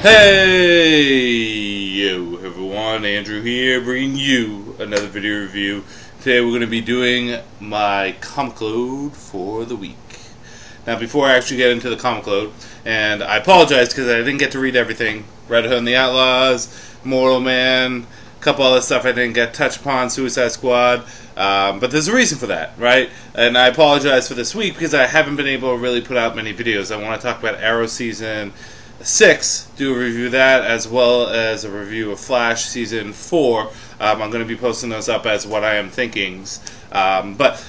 Hey, yo everyone, Andrew here, bringing you another video review. Today we're going to be doing my comic load for the week. Now before I actually get into the comic load, and I apologize because I didn't get to read everything, Red Hood and the Outlaws, Mortal Man, a couple other stuff I didn't get touched upon, Suicide Squad, but there's a reason for that, right? And I apologize for this week because I haven't been able to really put out many videos. I want to talk about Arrow Season 6, do a review of that, as well as a review of Flash Season 4. I'm going to be posting those up as what I am thinkings. But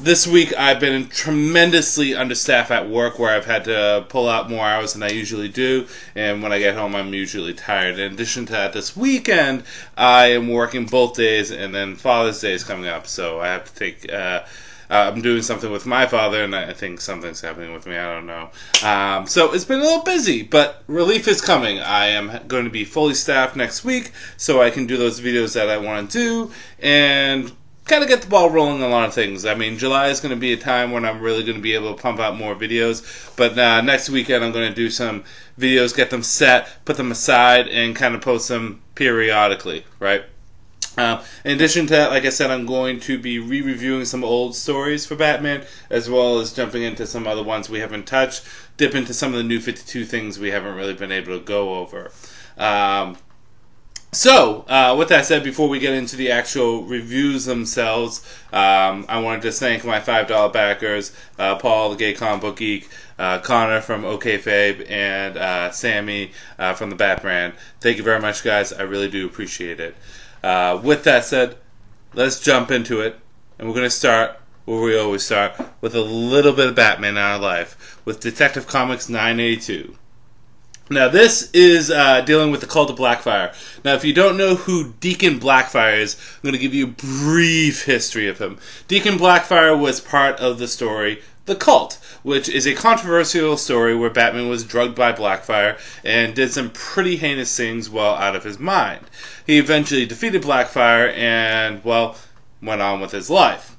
this week I've been tremendously understaffed at work, where I've had to pull out more hours than I usually do, and when I get home I'm usually tired. In addition to that, this weekend I am working both days, and then Father's Day is coming up, so I have to take... I'm doing something with my father, and I think something's happening with me. I don't know. So it's been a little busy, but relief is coming. I am going to be fully staffed next week, so I can do those videos that I want to do, and kind of get the ball rolling on a lot of things. I mean, July is going to be a time when I'm really going to be able to pump out more videos, but next weekend I'm going to do some videos, get them set, put them aside, and kind of post them periodically, right? In addition to that, like I said, I'm going to be re-reviewing some old stories for Batman, as well as jumping into some other ones we haven't touched, dip into some of the New 52 things we haven't really been able to go over. With that said, before we get into the actual reviews themselves, I wanted to thank my $5 backers, Paul, the Gay Comic Book Geek, Connor from OKayFabe, and Sammy from the Bat Brand. Thank you very much, guys. I really do appreciate it. With that said, let's jump into it, and we're going to start where we always start, with a little bit of Batman in our life, with Detective Comics 982. Now this is dealing with the Cult of Blackfire. Now if you don't know who Deacon Blackfire is, I'm going to give you a brief history of him. Deacon Blackfire was part of the story The Cult, which is a controversial story where Batman was drugged by Blackfire and did some pretty heinous things while out of his mind. He eventually defeated Blackfire and, well, went on with his life.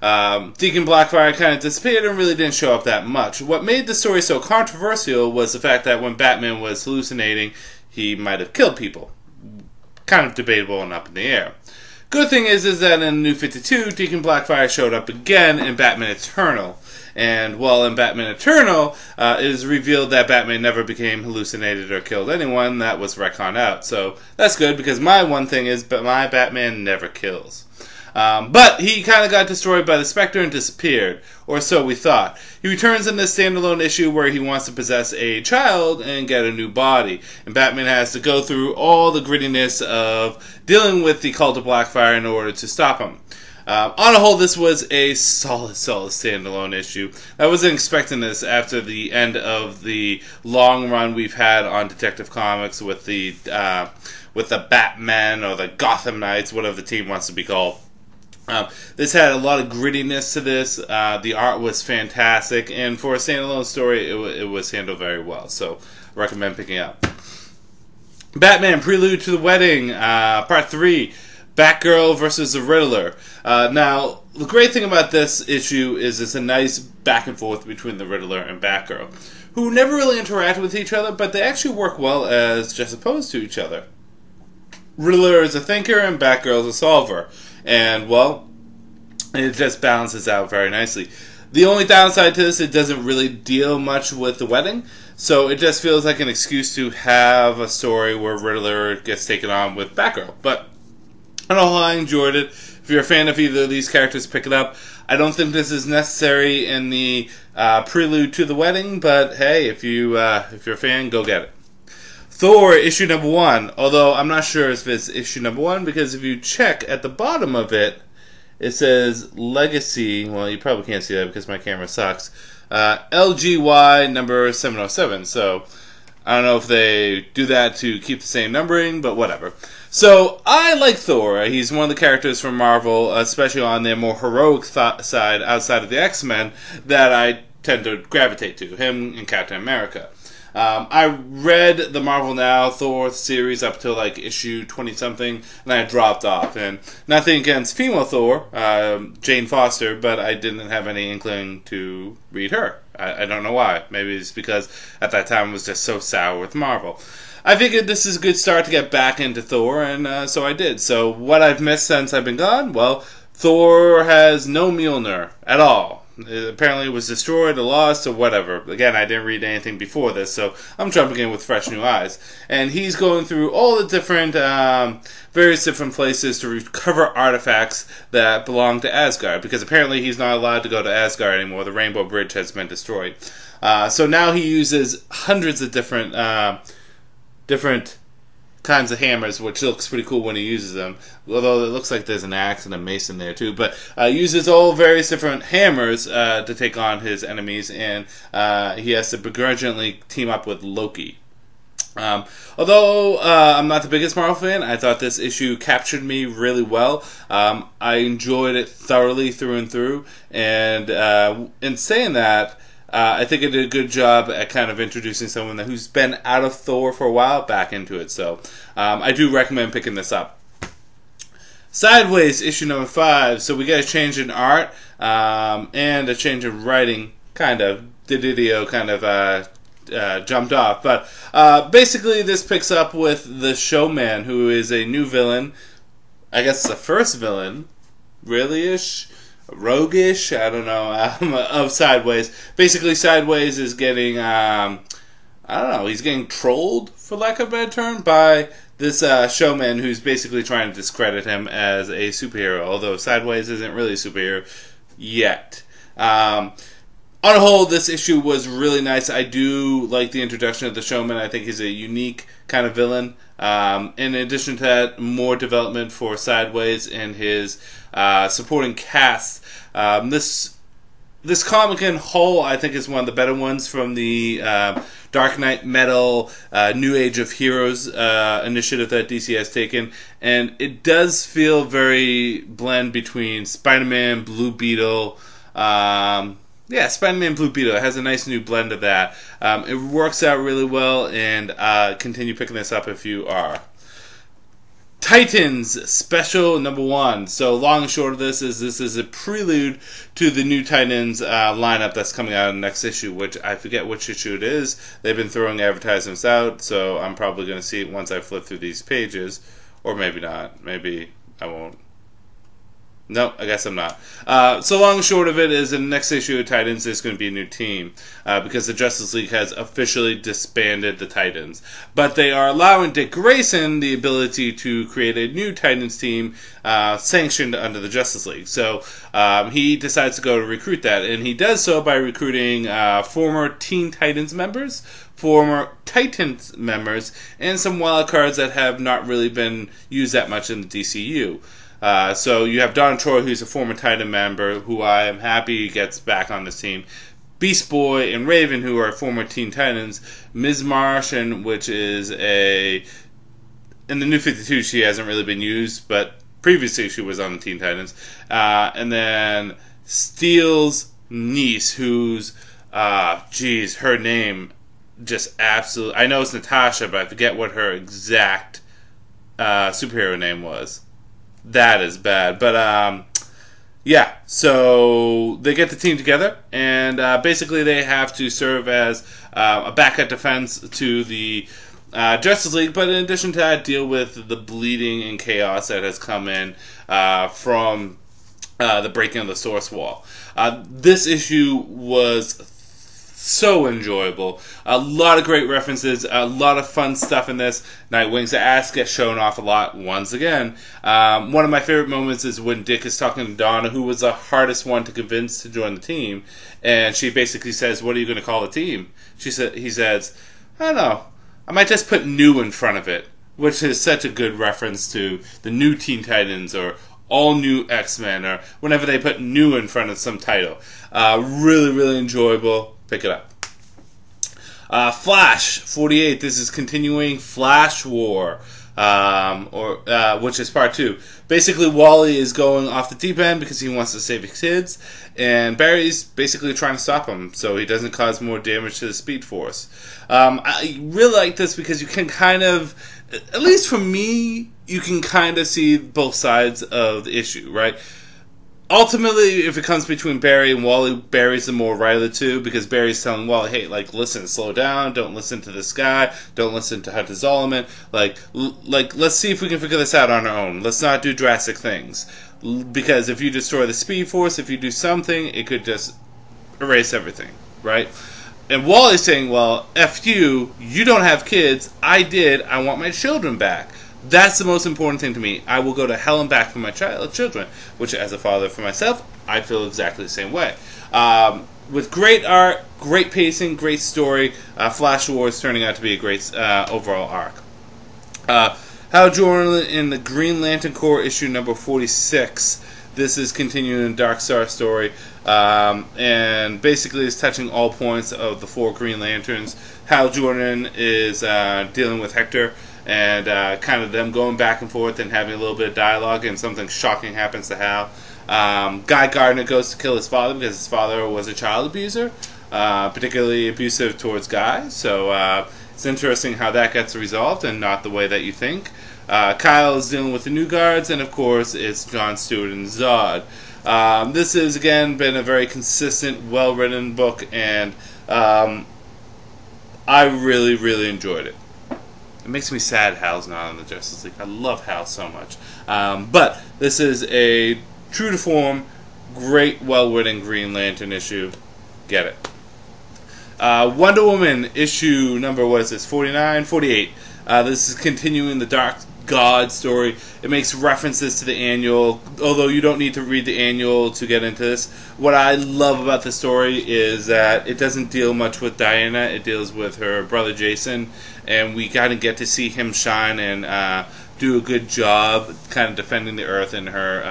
Deacon Blackfire kind of disappeared and really didn't show up that much. What made the story so controversial was the fact that when Batman was hallucinating, he might have killed people. Kind of debatable and up in the air. Good thing is that in New 52, Deacon Blackfire showed up again in Batman Eternal. And while in Batman Eternal, it is revealed that Batman never became hallucinated or killed anyone. That was retconned out. So that's good, because my one thing is my Batman never kills. But he kind of got destroyed by the Spectre and disappeared, or so we thought. He returns in this standalone issue where he wants to possess a child and get a new body, and Batman has to go through all the grittiness of dealing with the Cult of Blackfire in order to stop him. On a whole, this was a solid standalone issue. I wasn't expecting this after the end of the long run we've had on Detective Comics with the Batman or the Gotham Knights, whatever the team wants to be called. This had a lot of grittiness to this. The art was fantastic, and for a standalone story, it was handled very well. So, I recommend picking it up. Batman: Prelude to the Wedding, Part 3. Batgirl versus the Riddler. Now, the great thing about this issue is it's a nice back and forth between the Riddler and Batgirl, who never really interact with each other, but they actually work well as just opposed to each other. Riddler is a thinker and Batgirl is a solver, and, well, it just balances out very nicely. The only downside to this, it doesn't really deal much with the wedding, so it just feels like an excuse to have a story where Riddler gets taken on with Batgirl, but I don't know how I enjoyed it. If you're a fan of either of these characters, pick it up. I don't think this is necessary in the prelude to the wedding, but hey, if you're a fan, go get it. Thor, issue number 1, although I'm not sure if it's issue number 1, because if you check at the bottom of it, it says Legacy. Well, you probably can't see that because my camera sucks. LGY number 707, so I don't know if they do that to keep the same numbering, but whatever. So, I like Thor. He's one of the characters from Marvel, especially on their more heroic side, outside of the X-Men, that I tend to gravitate to. Him and Captain America. I read the Marvel Now Thor series up till like issue 20-something, and I dropped off. And nothing against female Thor, Jane Foster, but I didn't have any inkling to read her. I don't know why. Maybe it's because at that time it was just so sour with Marvel. I figured this is a good start to get back into Thor, and so I did. So what I've missed since I've been gone? Well, Thor has no Mjolnir at all. Apparently it was destroyed or lost or whatever. Again, I didn't read anything before this, so I'm jumping in with fresh new eyes. And he's going through all the different, various different places to recover artifacts that belong to Asgard, because apparently he's not allowed to go to Asgard anymore. The Rainbow Bridge has been destroyed. So now he uses hundreds of different kinds of hammers, which looks pretty cool when he uses them, although it looks like there's an axe and a mace in there too, but uses all various different hammers to take on his enemies, and he has to begrudgingly team up with Loki. Although I'm not the biggest Marvel fan, I thought this issue captured me really well. I enjoyed it thoroughly through and through, and in saying that, I think it did a good job at kind of introducing someone who's been out of Thor for a while back into it. So I do recommend picking this up. Sideways, issue number 5. So we got a change in art and a change in writing. Kind of. Dididio kind of jumped off. But basically this picks up with the Showman, who is a new villain. I guess the first villain, really-ish. Roguish, I don't know, of Sideways. Basically, Sideways is getting, I don't know, he's getting trolled, for lack of a better term, by this showman who's basically trying to discredit him as a superhero, although Sideways isn't really a superhero yet. On a whole, this issue was really nice. I do like the introduction of the showman. I think he's a unique kind of villain. In addition to that, more development for Sideways and his supporting cast. This comic in whole, I think, is one of the better ones from the Dark Knight Metal New Age of Heroes initiative that DC has taken, and it does feel very blend between Spider-Man, Blue Beetle. Spider-Man Blue Beetle. It has a nice new blend of that. It works out really well, and continue picking this up if you are. Titans Special number 1. So long and short of this is a prelude to the new Titans lineup that's coming out in the next issue, which I forget which issue it is. They've been throwing advertisements out, so I'm probably going to see it once I flip through these pages. Or maybe not. Maybe I won't. No, I guess I'm not. So long and short of it is in the next issue of Titans there's going to be a new team because the Justice League has officially disbanded the Titans. But they are allowing Dick Grayson the ability to create a new Titans team sanctioned under the Justice League. So he decides to go to recruit that, and he does so by recruiting former Teen Titans members, former Titans members, and some wild cards that have not really been used that much in the DCU. So you have Don Troy, who's a former Titan member, who I am happy gets back on this team. Beast Boy and Raven, who are former Teen Titans. Ms. Martian, which is in the New 52 she hasn't really been used, but previously she was on the Teen Titans. And then Steel's niece, who's, her name just absolutely, I know it's Natasha, but I forget what her exact superhero name was. That is bad. But, so they get the team together, and basically they have to serve as a backup defense to the Justice League, but in addition to that, deal with the bleeding and chaos that has come in from the breaking of the Source Wall. This issue was so enjoyable. A lot of great references, a lot of fun stuff in this. Nightwing's ass gets shown off a lot once again. One of my favorite moments is when Dick is talking to Donna, who was the hardest one to convince to join the team, and she basically says, "What are you going to call the team?" He says, "I don't know. I might just put new in front of it," which is such a good reference to the new Teen Titans or all new X-Men, or whenever they put new in front of some title. Really, really enjoyable. Pick it up. Flash 48. This is continuing Flash War, which is part 2. Basically, Wally is going off the deep end because he wants to save his kids, and Barry's basically trying to stop him so he doesn't cause more damage to the Speed Force. I really like this because you can kind of, at least for me, you can kind of see both sides of the issue, right? ultimately, if it comes between Barry and Wally, Barry's the more right of the two, because Barry's telling Wally, hey, like, listen, slow down, don't listen to this guy, don't listen to Hunter Zolomon, like, let's see if we can figure this out on our own. Let's not do drastic things, because if you destroy the Speed Force, if you do something, it could just erase everything, right? And Wally's saying, well, F you don't have kids, I did, I want my children back. That's the most important thing to me. I will go to hell and back for my children, which as a father for myself, I feel exactly the same way. With great art, great pacing, great story, Flash Wars turning out to be a great overall arc. Hal Jordan in the Green Lantern Corps issue number 46. This is continuing the Dark Star story, and basically is touching all points of the 4 Green Lanterns. Hal Jordan is dealing with Hector, and kind of them going back and forth and having a little bit of dialogue, and something shocking happens to Hal. Guy Gardner goes to kill his father because his father was a child abuser, particularly abusive towards Guy, so it's interesting how that gets resolved and not the way that you think. Kyle is dealing with the New Guards, and of course it's John Stewart and Zod. This has again been a very consistent, well-written book, and I really, really enjoyed it. It makes me sad Hal's not on the Justice League. I love Hal so much. But this is a true to form, great, well-written Green Lantern issue. Get it. Wonder Woman issue number, what is this, 49? 48. This is continuing the Dark God story. It makes references to the annual, although you don't need to read the annual to get into this. What I love about the story is that it doesn't deal much with Diana. It deals with her brother Jason, and we kind of get to see him shine and do a good job kind of defending the Earth in her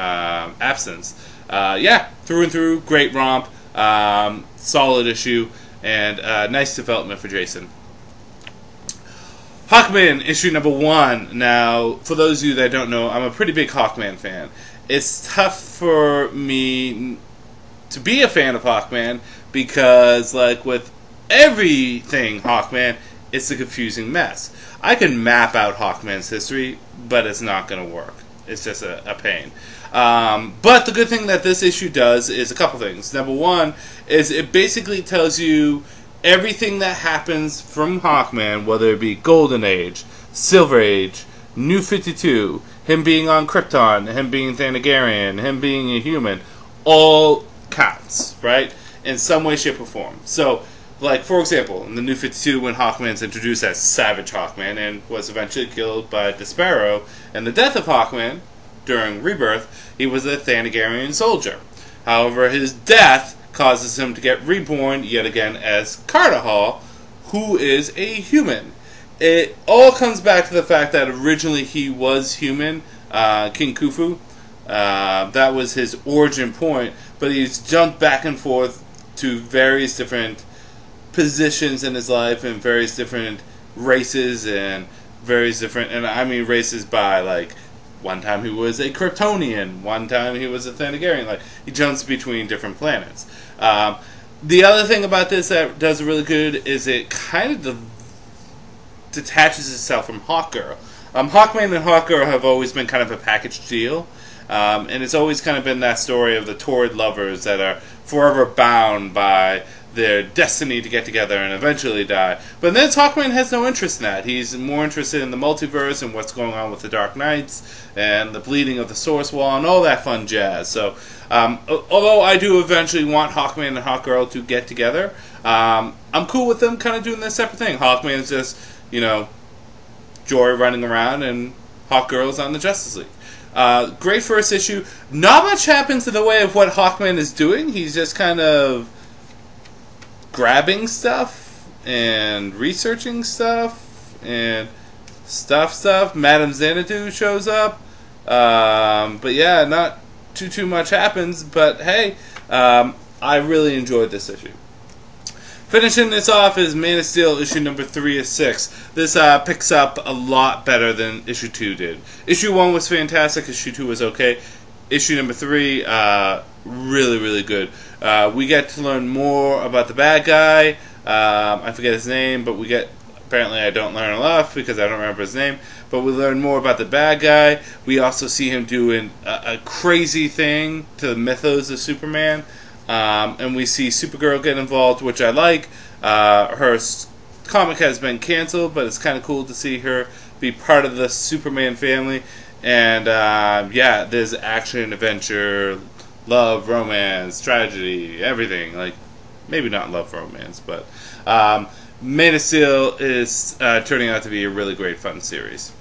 absence. Yeah, through and through, great romp, solid issue, and nice development for Jason. Hawkman, issue number 1. Now, for those of you that don't know, I'm a pretty big Hawkman fan. It's tough for me to be a fan of Hawkman because, like with everything Hawkman, it's a confusing mess. I can map out Hawkman's history, but it's not going to work. It's just a pain. But the good thing that this issue does is a couple things. Number 1 is it basically tells you everything that happens from Hawkman, whether it be Golden Age, Silver Age, New 52, him being on Krypton, him being Thanagarian, him being a human, all counts, right? In some way, shape, or form. So, like, for example, in the New 52, when Hawkman's introduced as Savage Hawkman and was eventually killed by Despero, and the death of Hawkman, during Rebirth, he was a Thanagarian soldier. However, his death causes him to get reborn yet again as Carter Hall, who is a human. It all comes back to the fact that originally he was human, King Khufu. That was his origin point, but he's jumped back and forth to various different positions in his life and various different races and various different, and I mean races by, like, one time he was a Kryptonian, one time he was a Thanagarian. Like, he jumps between different planets. The other thing about this that does really good is it kind of detaches itself from Hawkgirl. Hawkman and Hawkgirl have always been kind of a package deal, and it's always kind of been that story of the torrid lovers that are forever bound by their destiny to get together and eventually die. But then Hawkman has no interest in that. He's more interested in the multiverse and what's going on with the Dark Knights and the bleeding of the Source Wall and all that fun jazz. So, although I do eventually want Hawkman and Hawkgirl to get together, I'm cool with them kind of doing their separate thing. Hawkman is just, you know, Joy running around, and Hawkgirl's on the Justice League. Great first issue. Not much happens in the way of what Hawkman is doing. He's just kind of grabbing stuff and researching stuff and stuff. Madame Xanadu shows up, but yeah, not too much happens. But hey, I really enjoyed this issue. Finishing this off is Man of Steel issue number 3 of 6. This picks up a lot better than issue 2 did. Issue 1 was fantastic. Issue 2 was okay. Issue number 3, really good. We get to learn more about the bad guy. I forget his name, but we get Apparently I don't learn enough because I don't remember his name, but we learn more about the bad guy. We also see him doing a crazy thing to the mythos of Superman, and we see Supergirl get involved, which I like. Her comic has been canceled, but it's kind of cool to see her be part of the Superman family. And yeah, there's action, adventure, love, romance, tragedy, everything. Like, maybe not love, romance, but Man of Steel is turning out to be a really great, fun series.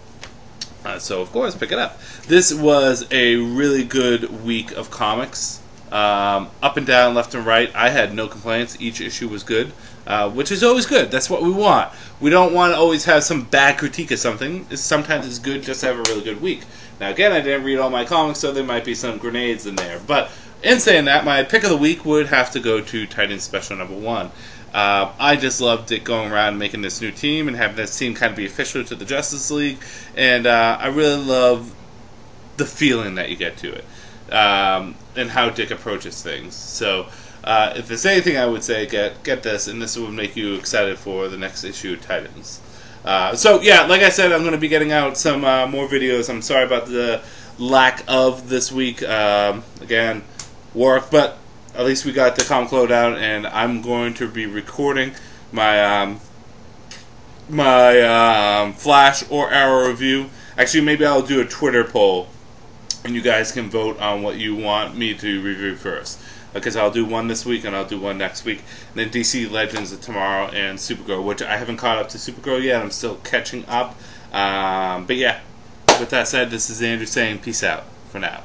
So, of course, pick it up. This was a really good week of comics. Up and down, left and right. I had no complaints. Each issue was good, which is always good. That's what we want. We don't want to always have some bad critique of something. Sometimes it's good just to have a really good week. Now, again, I didn't read all my comics, so there might be some grenades in there. But in saying that, my pick of the week would have to go to Titans Special Number 1. I just loved it going around making this new team and having this team kind of be official to the Justice League. And I really love the feeling that you get to it. And how Dick approaches things. So, if there's anything I would say, get this, and this would make you excited for the next issue of Titans. So, yeah, like I said, I'm going to be getting out some more videos. I'm sorry about the lack of this week. Again, work, but at least we got the comic loadout, and I'm going to be recording my Flash or Arrow review. Actually, maybe I'll do a Twitter poll, and you guys can vote on what you want me to review first. Because I'll do one this week and I'll do one next week. And then DC Legends tomorrow and Supergirl, which I haven't caught up to Supergirl yet. I'm still catching up. But yeah, with that said, this is Andrew saying peace out for now.